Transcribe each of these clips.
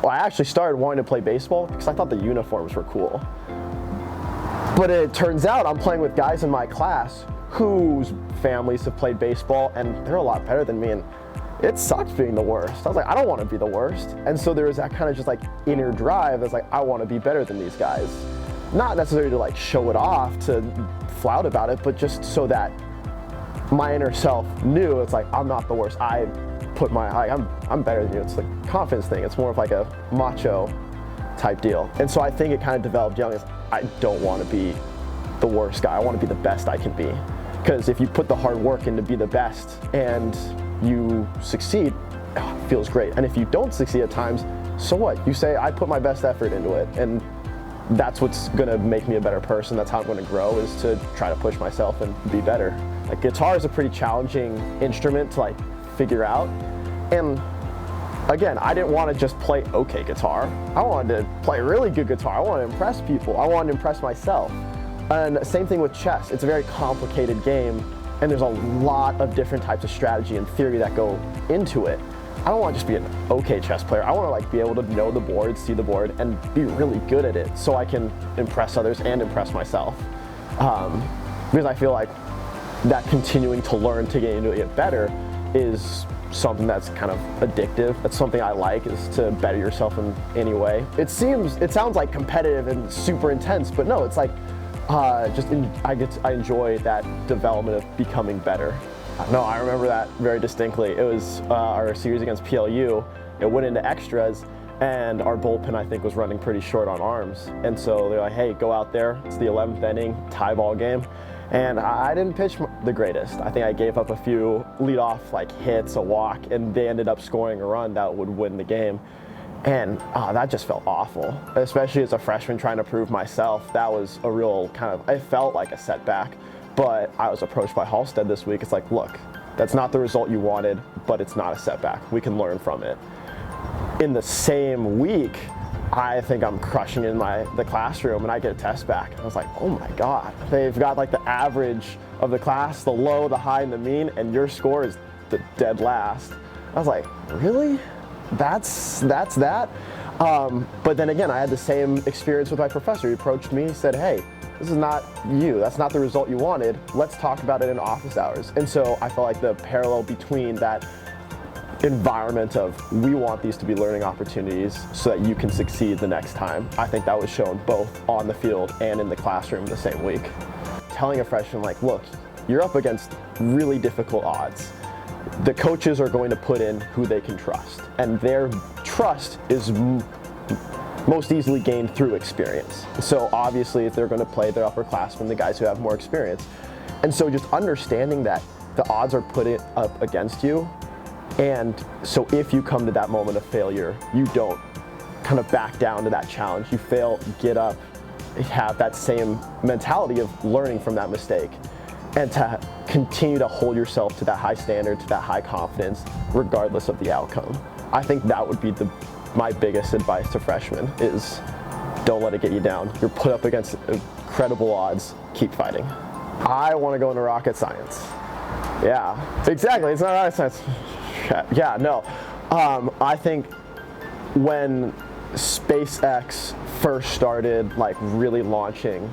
Well, I actually started wanting to play baseball because I thought the uniforms were cool. But it turns out I'm playing with guys in my class whose families have played baseball, and they're a lot better than me, and it sucked being the worst. I was like, I don't want to be the worst. And so there was that kind of just like inner drive that's like, I want to be better than these guys. Not necessarily to like show it off, to flout about it, but just so that my inner self knew it's like, I'm not the worst. I'm better than you. It's like a confidence thing. It's more of like a macho type deal. And so I think it kind of developed young as I don't want to be the worst guy. I want to be the best I can be. Because if you put the hard work in to be the best and you succeed, it feels great. And if you don't succeed at times, so what? You say, I put my best effort into it. And that's what's gonna make me a better person. That's how I'm gonna grow, is to try to push myself and be better. Like, guitar is a pretty challenging instrument to like figure out. And again, I didn't want to just play okay guitar. I wanted to play really good guitar. I wanted to impress people. I wanted to impress myself. And same thing with chess. It's a very complicated game, and there's a lot of different types of strategy and theory that go into it. I don't want to just be an okay chess player. I want to like be able to know the board, see the board, and be really good at it so I can impress others and impress myself. Because I feel like that continuing to learn to get better is something that's kind of addictive. That's something I like, is to better yourself in any way. It sounds like competitive and super intense, but no, it's like I enjoy that development of becoming better. No, I remember that very distinctly. It was our series against PLU. It went into extras, and our bullpen, I think, was running pretty short on arms. And so they're like, hey, go out there. It's the 11th inning, tie ball game. And I didn't pitch the greatest. I think I gave up a few leadoff like hits, a walk, and they ended up scoring a run that would win the game. And that just felt awful, especially as a freshman trying to prove myself. That was a real it felt like a setback. But I was approached by Halstead this week. It's like, look, that's not the result you wanted, but it's not a setback. We can learn from it. In the same week, I think I'm crushing in the classroom, and I get a test back. I was like, oh my God, they've got like the average of the class, the low, the high, and the mean, and your score is the dead last. I was like, really? That's that? But then again, I had the same experience with my professor. He approached me, he said, hey, this is not you. That's not the result you wanted. Let's talk about it in office hours. And so I felt like the parallel between that environment of, we want these to be learning opportunities so that you can succeed the next time. I think that was shown both on the field and in the classroom the same week. Telling a freshman, like, look, you're up against really difficult odds. The coaches are going to put in who they can trust, and their trust is most easily gained through experience. So obviously, if they're going to play their upperclassmen, the guys who have more experience. And so just understanding that the odds are put up against you, and so if you come to that moment of failure, you don't kind of back down to that challenge. You fail, get up, have that same mentality of learning from that mistake, and to continue to hold yourself to that high standard, to that high confidence, regardless of the outcome. I think that would be my biggest advice to freshmen, is don't let it get you down. You're put up against incredible odds, keep fighting. I want to go into rocket science. Yeah, exactly, it's not rocket science. Yeah, no. I think when SpaceX first started like really launching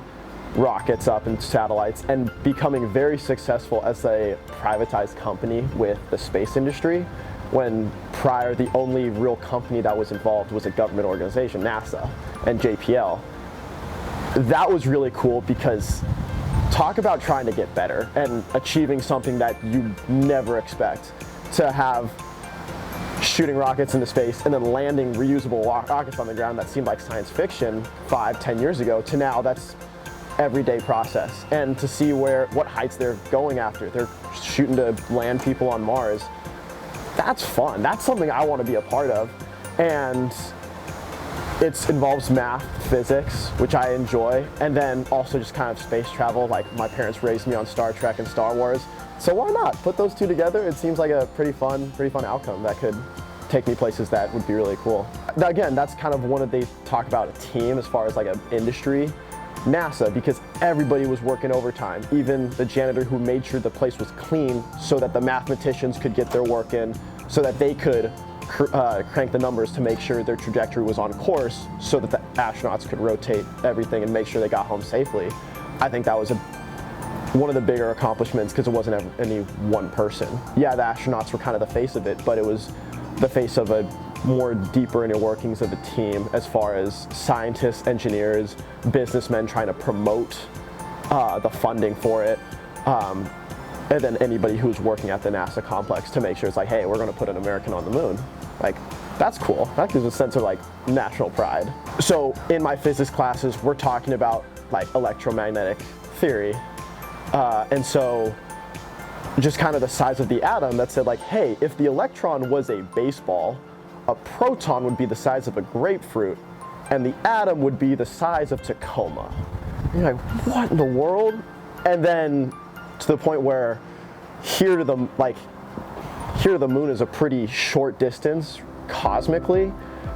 rockets up and satellites and becoming very successful as a privatized company with the space industry, when prior the only real company that was involved was a government organization, NASA and JPL. That was really cool, because talk about trying to get better and achieving something that you never expect. To have shooting rockets into space and then landing reusable rockets on the ground that seemed like science fiction 5-10 years ago, to now that's everyday process. And to see what heights they're going after. They're shooting to land people on Mars. That's fun. That's something I want to be a part of. And it involves math, physics, which I enjoy, and then also just kind of space travel. Like, my parents raised me on Star Trek and Star Wars, so why not put those two together? It seems like a pretty fun outcome that could take me places that would be really cool. Again, that's kind of one of, they talk about a team as far as like an industry. NASA, because everybody was working overtime, even the janitor who made sure the place was clean so that the mathematicians could get their work in, so that they could crank the numbers to make sure their trajectory was on course so that the astronauts could rotate everything and make sure they got home safely. I think that was one of the bigger accomplishments because it wasn't any one person. Yeah, the astronauts were kind of the face of it, but it was the face of a more deeper inner workings of a team as far as scientists, engineers, businessmen trying to promote the funding for it. And then anybody who's working at the NASA complex to make sure it's like, hey, we're gonna put an American on the moon. Like, that's cool. That gives a sense of like national pride. So in my physics classes, we're talking about like electromagnetic theory. And so just kind of the size of the atom that said like, hey, if the electron was a baseball, a proton would be the size of a grapefruit, and the atom would be the size of Tacoma. And you're like, what in the world? And then to the point where here to the moon is a pretty short distance cosmically,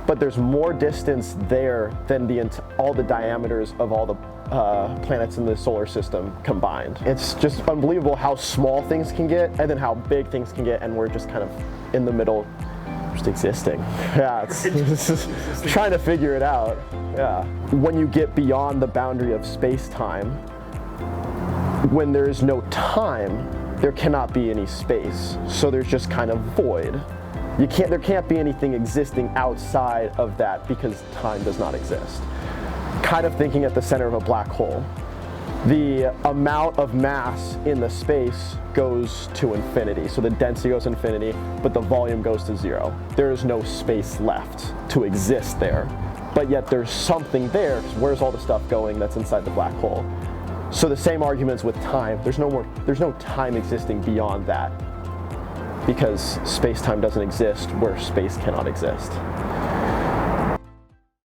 but there's more distance there than all the diameters of all the planets in the solar system combined. It's just unbelievable how small things can get and then how big things can get, and we're just kind of in the middle, just existing. Yeah, it's just trying to figure it out. Yeah. When you get beyond the boundary of space-time, when there is no time, there cannot be any space. So there's just kind of void. There can't be anything existing outside of that because time does not exist. Kind of thinking at the center of a black hole. The amount of mass in the space goes to infinity. So the density goes to infinity, but the volume goes to zero. There is no space left to exist there. But yet there's something there. Where's all the stuff going that's inside the black hole? So the same arguments with time. There's no time existing beyond that because space-time doesn't exist where space cannot exist.